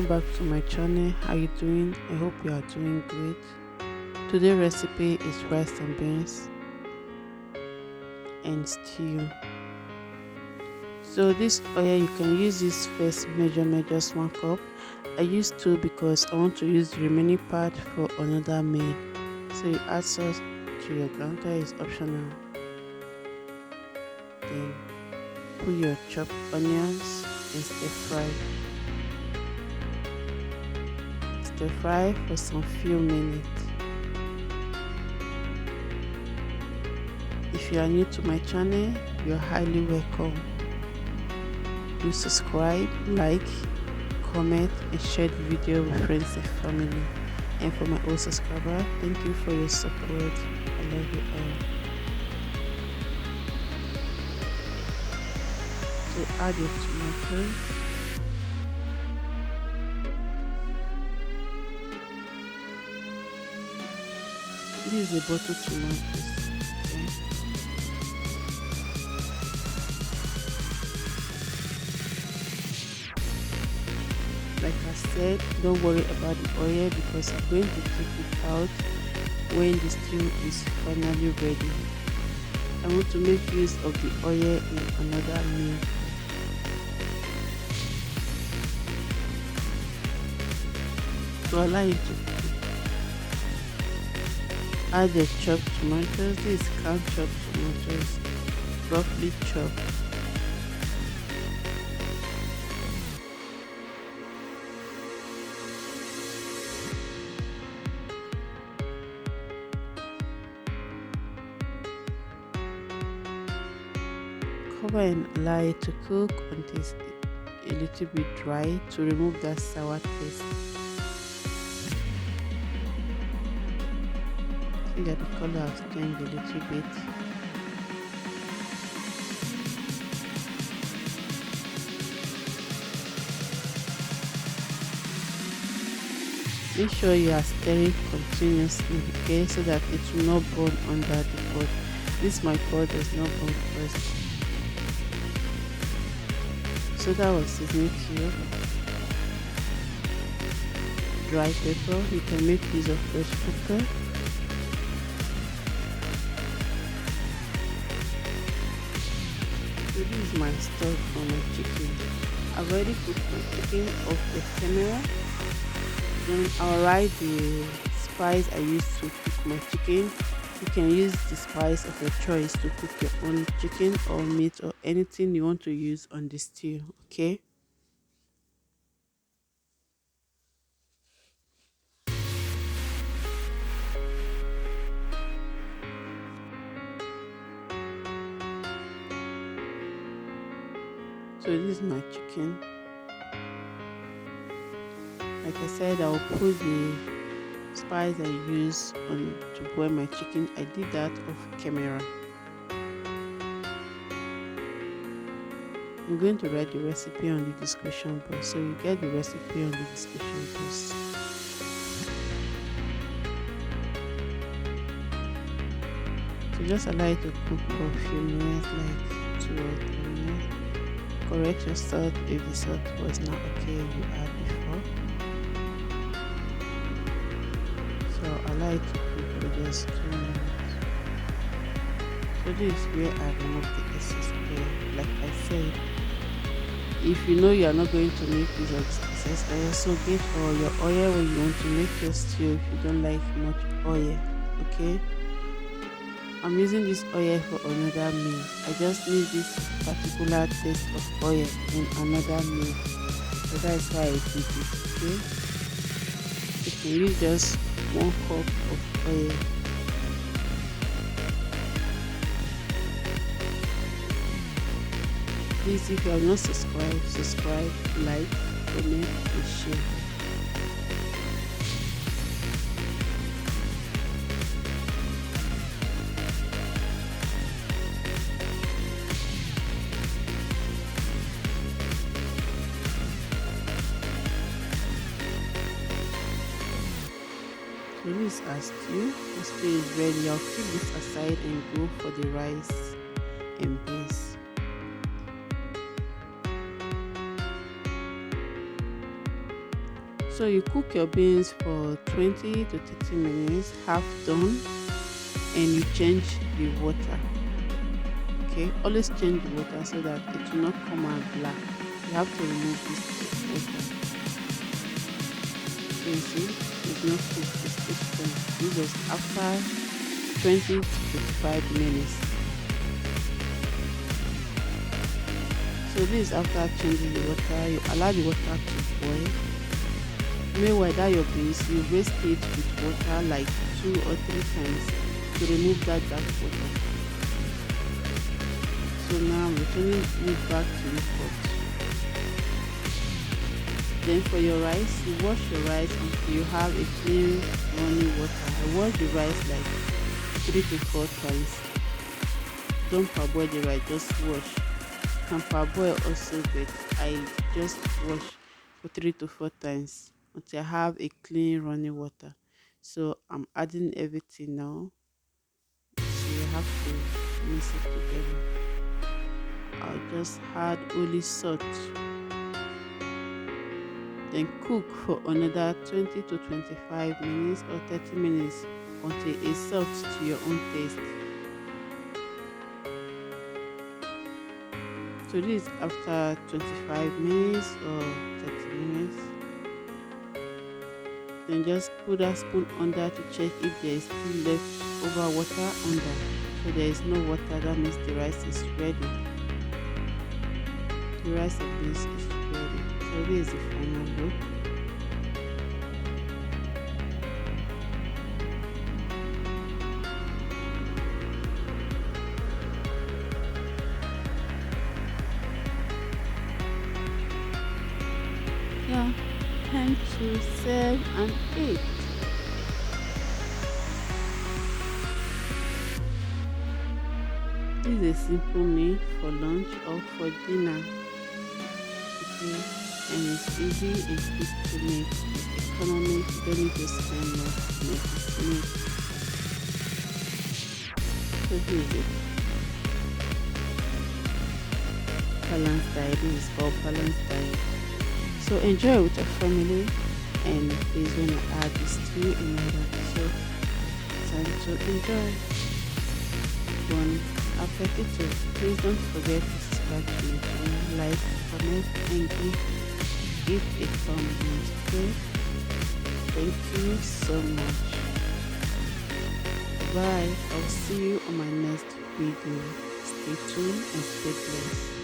back to my channel. How you doing? I hope you are doing great. Today's recipe is rice and beans and stew. So this oil, you can use this first measurement, just 1 cup. I use 2 because I want to use the remaining part for another meal. So you add salt to your counter, is optional. Then put your chopped onions and stir fry. Stir fry for some few minutes. If you are new to my channel, you are highly welcome. Do subscribe, like, comment and share the video with friends and family. And for my old subscriber, thank you for your support. I love you all. So add your tomatoes. This is a bottle tomatoes. Okay. Like I said, don't worry about the oil because I'm going to take it out when the stew is finally ready. I want to make use of the oil in another meal. So allow it to cook. Add the chopped tomatoes. This is canned chopped tomatoes, roughly chopped. Cover and allow it to cook until it's a little bit dry to remove that sour taste. See that the color has changed a little bit. Make sure you are stirring continuously, okay, so that it will not burn under the pot. This my pot does not burn first. So that was seasoning cube, dry pepper. You can make use of fresh pepper. So this is my stock for my chicken. I've already put my chicken off the camera. Then I'll write the spice I use to cook my chicken. You can use the spice of your choice to cook your own chicken or meat or anything you want to use on the stew, okay? So this is my chicken. Like I said, I will put the spice I use on to boil my chicken. I did that off camera. I'm going to write the recipe on the description box, so you get the recipe on the description box. So just allow it to cook for a few minutes, like 2 or 3 minutes. Correct your salt if the salt was not okay you add before. So allow it to cook for just 2 minutes. So this is where I remove the excess oil. Like I said, if you know you are not going to make use of excess oil, so get all your oil when you want to make your stew if you don't like much oil, okay? I'm using this oil for another meal. I just need this particular taste of oil in another meal. So that's why I did it, okay? You can use just 1 cup of oil. Please, if you have not subscribed, subscribe, like, comment and share. So this is our stew. The stew is ready. I'll keep this aside and go for the rice and beans. So you cook your beans for 20 to 30 minutes, half done, and you change the water. Okay, always change the water so that it will not come out black. You have to remove this water. So you see, it's not cooked, it's still strong. This was after 20 to 25 minutes. So this is after changing the water. You allow the water to boil. Meanwhile, that your beans, you waste it with water like 2 or 3 times to remove that dark water. So now I'm returning it back to the pot. Then for your rice, you wash your rice until you have a clean running water. I wash the rice like 3 to 4 times. Don't parboil the rice, just wash. Can parboil also, but I just wash for 3 to 4 times until I have a clean running water. So I'm adding everything now. So you have to mix it together. I'll just add only salt. Then cook for another 20 to 25 minutes or 30 minutes until it's soft to your own taste. So this is after 25 minutes or 30 minutes. Then just put that spoon under to check if there is still left over water under. So there is no water, that means the rice is ready. The rice of this is ready. So this is the final look. Yeah, time to serve and eat. This is a simple meal for lunch or for dinner. Okay, and it's easy and quick to make. It's economic, you don't need to spend much to make it. So this is it. Balanced diet. This is called balanced diet. So enjoy with your family, and please when I add this to you in order. So time to enjoy. Bon appetito. Please don't forget to subscribe to my channel, like, comment, and give a thumbs up. Okay? Thank you so much. Bye. I'll see you on my next video. Stay tuned and stay blessed.